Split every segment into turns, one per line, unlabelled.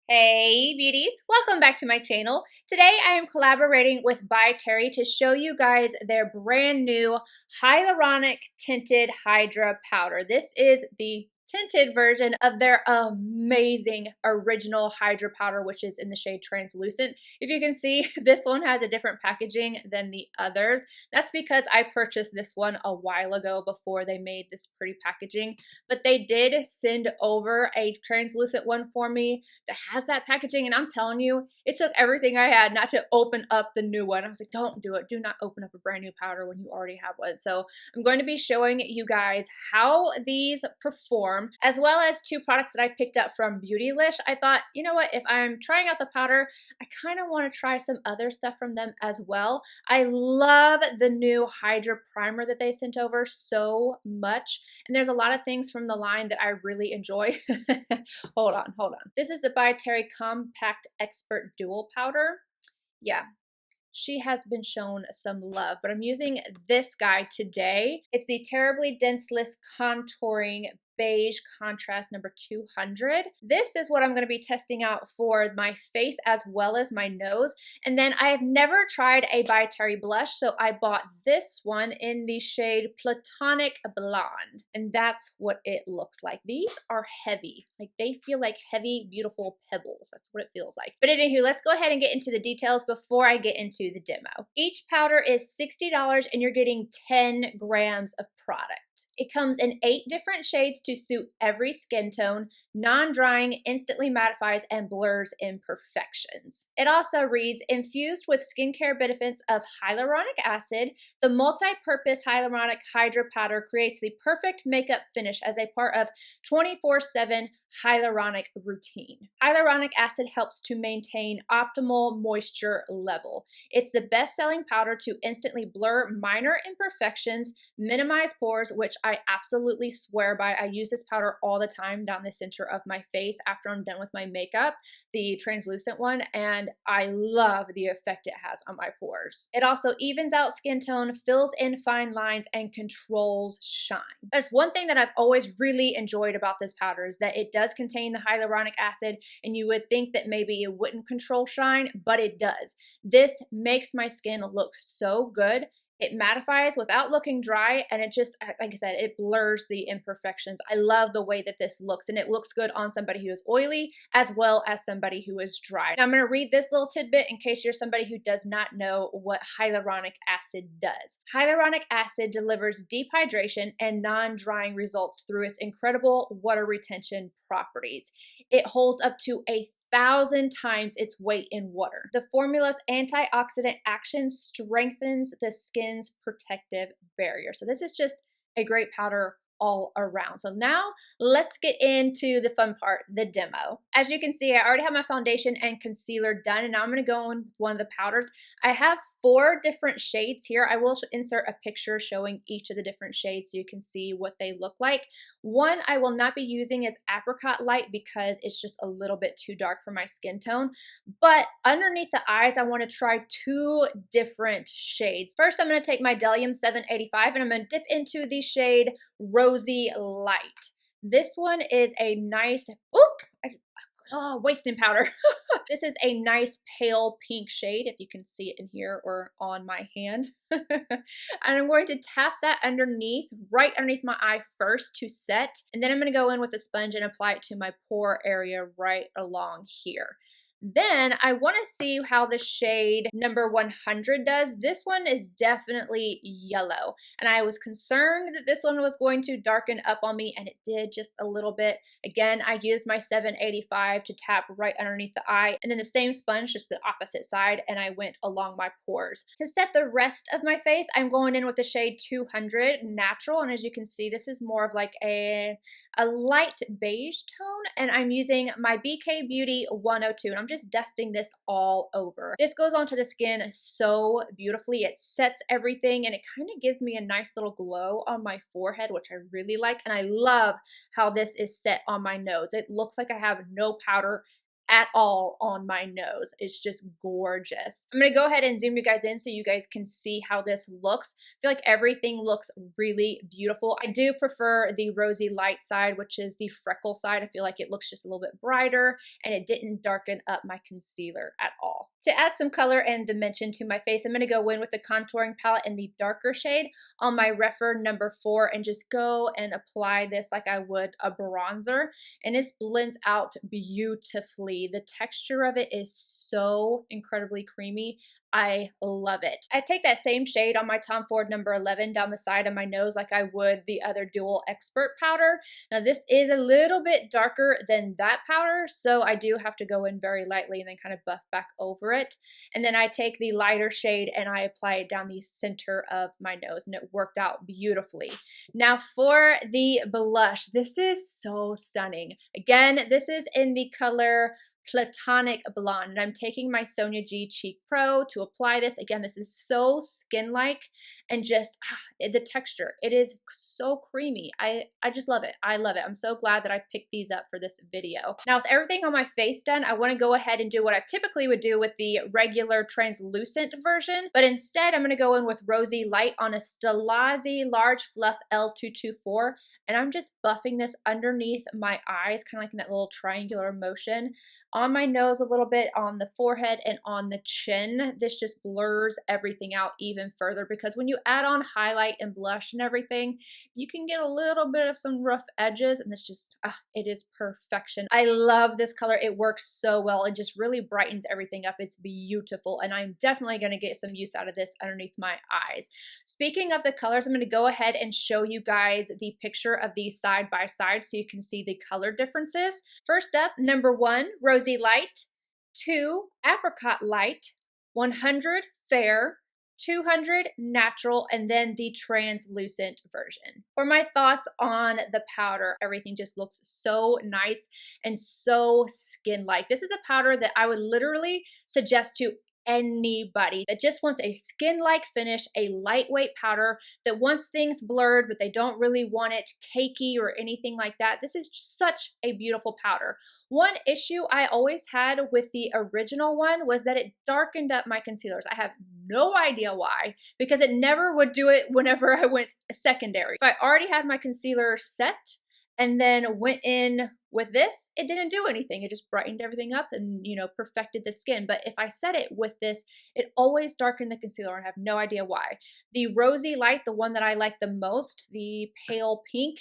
Hey beauties, welcome back to my channel. Today I am collaborating with By Terry to show you guys their brand new Hyaluronic Tinted Hydra powder. This is the tinted version of their amazing original Hydra powder, which is in the shade Translucent. If you can see, this one has a different packaging than the others. That's because I purchased this one a while ago before they made this pretty packaging, but they did send over a translucent one for me that has that packaging, and I'm telling you, it took everything I had not to open up the new one. I was like, don't do it. Do not open up a brand new powder when you already have one. So I'm going to be showing you guys how these perform, as well as two products that I picked up from Beauties. I thought, you know what, if I'm trying out the powder, I kind of want to try some other stuff from them as well. I love the new Hydra primer that they sent over so much, and there's a lot of things from the line that I really enjoy. Hold on. This is the By Terry Compact Expert Dual Powder. Yeah, she has been shown some love, but I'm using this guy today. It's the TERRBLY DENSLISS Contouring Beige Contrast number 200. This is what I'm going to be testing out for my face as well as my nose. And then I have never tried a By Terry blush, so I bought this one in the shade Platonic Blonde. And that's what it looks like. These are heavy. Like, they feel like heavy, beautiful pebbles. That's what it feels like. But anywho, let's go ahead and get into the details before I get into the demo. Each powder is $60 and you're getting 10 grams of product. It comes in 8 different shades to suit every skin tone, non-drying, instantly mattifies, and blurs imperfections. It also reads, infused with skincare benefits of hyaluronic acid, the multi-purpose Hyaluronic Hydra powder creates the perfect makeup finish as a part of 24/7 hyaluronic routine. Hyaluronic acid helps to maintain optimal moisture level. It's the best-selling powder to instantly blur minor imperfections, minimize pores, which I absolutely swear by. I use this powder all the time down the center of my face after I'm done with my makeup, the translucent one, and I love the effect it has on my pores. It also evens out skin tone, fills in fine lines, and controls shine. That's one thing that I've always really enjoyed about this powder, is that it does contain the hyaluronic acid, and you would think that maybe it wouldn't control shine, but it does. This makes my skin look so good. It mattifies without looking dry, and it just, like I said, it blurs the imperfections. I love the way that this looks, and it looks good on somebody who is oily as well as somebody who is dry. Now, I'm going to read this little tidbit in case you're somebody who does not know what hyaluronic acid does. Hyaluronic acid delivers deep hydration and non-drying results through its incredible water retention properties. It holds up to 1,000 times its weight in water. The formula's antioxidant action strengthens the skin's protective barrier. So this is just a great powder all around. So now let's get into the fun part, the demo. As you can see, I already have my foundation and concealer done, and now I'm going to go in with one of the powders. I have 4 different shades here. I will insert a picture showing each of the different shades so you can see what they look like. One I will not be using is Apricot Light because it's just a little bit too dark for my skin tone. But underneath the eyes, I want to try 2 different shades. First, I'm going to take my Delium 785 and I'm going to dip into the shade Rosy Light. This one is a nice, wasting powder. This is a nice pale pink shade, if you can see it in here or on my hand. And I'm going to tap that underneath, right underneath my eye first to set. And then I'm going to go in with a sponge and apply it to my pore area right along here. Then I want to see how the shade number 100 does. This one is definitely yellow, and I was concerned that this one was going to darken up on me, and it did just a little bit. Again, I used my 785 to tap right underneath the eye, and then the same sponge, just the opposite side, and I went along my pores. To set the rest of my face, I'm going in with the shade 200 Natural, and as you can see, this is more of like a light beige tone, and I'm using my BK Beauty 102, and I'm just dusting this all over. This goes onto the skin so beautifully. It sets everything, and it kind of gives me a nice little glow on my forehead, which I really like, and I love how this is set on my nose. It looks like I have no powder at all on my nose. It's just gorgeous. I'm gonna go ahead and zoom you guys in so you guys can see how this looks. I feel like everything looks really beautiful. I do prefer the Rosy Light side, which is the freckle side. I feel like it looks just a little bit brighter and it didn't darken up my concealer at all. To add some color and dimension to my face, I'm gonna go in with the contouring palette in the darker shade on my Refer number 4 and just go and apply this like I would a bronzer, and it blends out beautifully. The texture of it is so incredibly creamy. I love it. I take that same shade on my Tom Ford number 11 down the side of my nose like I would the other Dual Expert powder. Now this is a little bit darker than that powder, so I do have to go in very lightly and then kind of buff back over it. And then I take the lighter shade and I apply it down the center of my nose, and it worked out beautifully. Now for the blush, this is so stunning. Again, this is in the color Platonic Blonde, and I'm taking my Sonia G Cheek Pro to apply this. Again, this is so skin-like, and just the texture, it is so creamy. I just love it. I love it. I'm so glad that I picked these up for this video. Now with everything on my face done, I want to go ahead and do what I typically would do with the regular translucent version, but instead I'm going to go in with Rosy Light on a Stilazzi Large Fluff L224, and I'm just buffing this underneath my eyes, kind of like in that little triangular motion, on my nose a little bit, on the forehead, and on the chin. This just blurs everything out even further, because when you add on highlight and blush and everything, you can get a little bit of some rough edges, and this just, it is perfection. I love this color. It works so well. It just really brightens everything up. It's beautiful, and I'm definitely going to get some use out of this underneath my eyes. Speaking of the colors, I'm going to go ahead and show you guys the picture of these side by side so you can see the color differences. First up, number 1, Rosy Light, 2, Apricot Light, 100 Fair, 200 Natural, and then the translucent version. For my thoughts on the powder, everything just looks so nice and so skin-like. This is a powder that I would literally suggest to anybody that just wants a skin-like finish, a lightweight powder that wants things blurred, but they don't really want it cakey or anything like that. This is such a beautiful powder. One issue I always had with the original one was that it darkened up my concealers. I have no idea why, because it never would do it whenever I went secondary. If I already had my concealer set and then went in with this, it didn't do anything. It just brightened everything up and, you know, perfected the skin. But if I set it with this, it always darkened the concealer, and I have no idea why. The Rosy Light, the one that I like the most, the pale pink,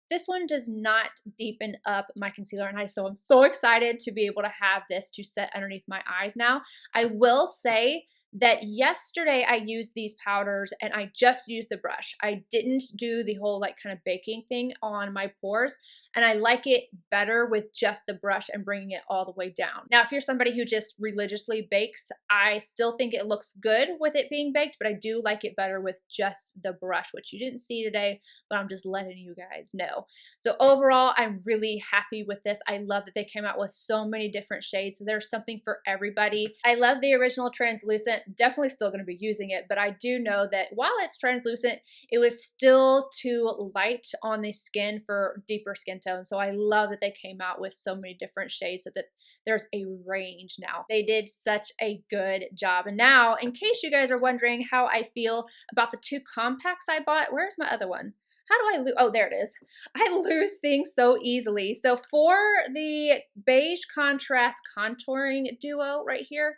this one does not deepen up my concealer, and I'm so excited to be able to have this to set underneath my eyes now. I will say that yesterday I used these powders and I just used the brush. I didn't do the whole like kind of baking thing on my pores, and I like it better with just the brush and bringing it all the way down. Now, if you're somebody who just religiously bakes, I still think it looks good with it being baked, but I do like it better with just the brush, which you didn't see today, but I'm just letting you guys know. So overall, I'm really happy with this. I love that they came out with so many different shades, so there's something for everybody. I love the original translucent. Definitely still going to be using it, but I do know that while it's translucent, it was still too light on the skin for deeper skin tone. So I love that they came out with so many different shades so that there's a range now. They did such a good job. And now, in case you guys are wondering how I feel about the 2 compacts I bought, where's my other one? How do I lose? Oh, there it is. I lose things so easily. So for the Beige Contrast Contouring Duo right here,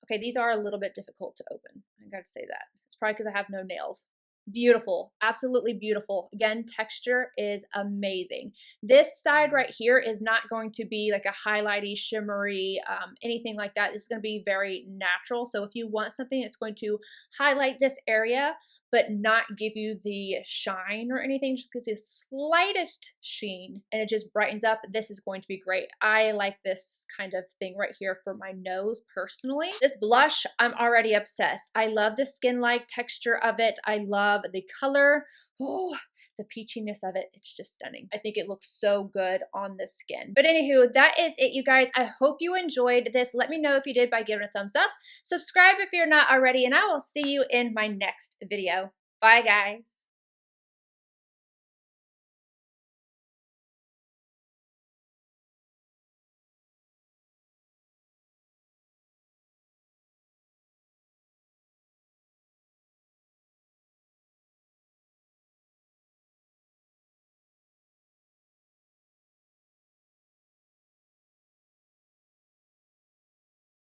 okay, these are a little bit difficult to open. I gotta say that. It's probably because I have no nails. Beautiful, absolutely beautiful. Again, texture is amazing. This side right here is not going to be like a highlighty, shimmery, anything like that. It's gonna be very natural. So if you want something that's going to highlight this area, but not give you the shine or anything, just gives you the slightest sheen and it just brightens up, this is going to be great. I like this kind of thing right here for my nose personally. This blush, I'm already obsessed. I love the skin-like texture of it. I love the color. Oh, the peachiness of it, it's just stunning. I think it looks so good on the skin. But anywho, that is it, you guys. I hope you enjoyed this. Let me know if you did by giving a thumbs up. Subscribe if you're not already, and I will see you in my next video. Bye, guys.